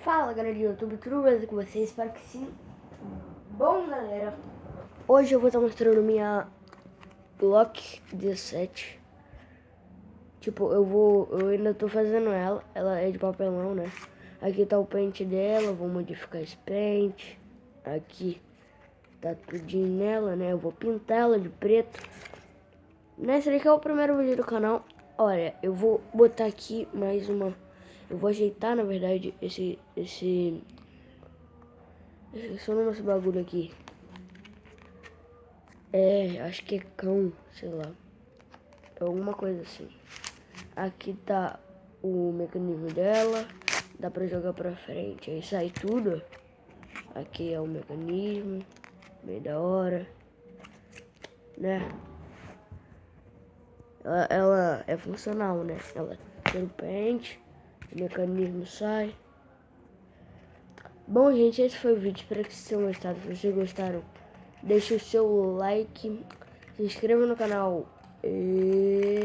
Fala galera do YouTube, tudo bem com vocês? Espero que sim. Bom galera, hoje eu vou estar mostrando minha Glock 17. Tipo, eu ainda tô fazendo ela é de papelão, né? Aqui tá o pente dela, vou modificar esse pente. Aqui tá tudinho nela, né? Eu vou pintar ela de preto. Nesse aqui é o primeiro vídeo do canal. Olha, eu vou botar aqui mais uma... Eu vou ajeitar, na verdade, esse o nome desse bagulho aqui. Acho que é cão, sei lá. Alguma coisa assim. Aqui tá o mecanismo dela. Dá pra jogar pra frente. Aí sai tudo. Aqui é o mecanismo. Bem da hora. Né? Ela é funcional, né? Ela tira o pente. O mecanismo sai. Bom, gente, esse foi o vídeo. Espero que vocês tenham gostado. Se vocês gostaram, deixe o seu like. Se inscreva no canal. E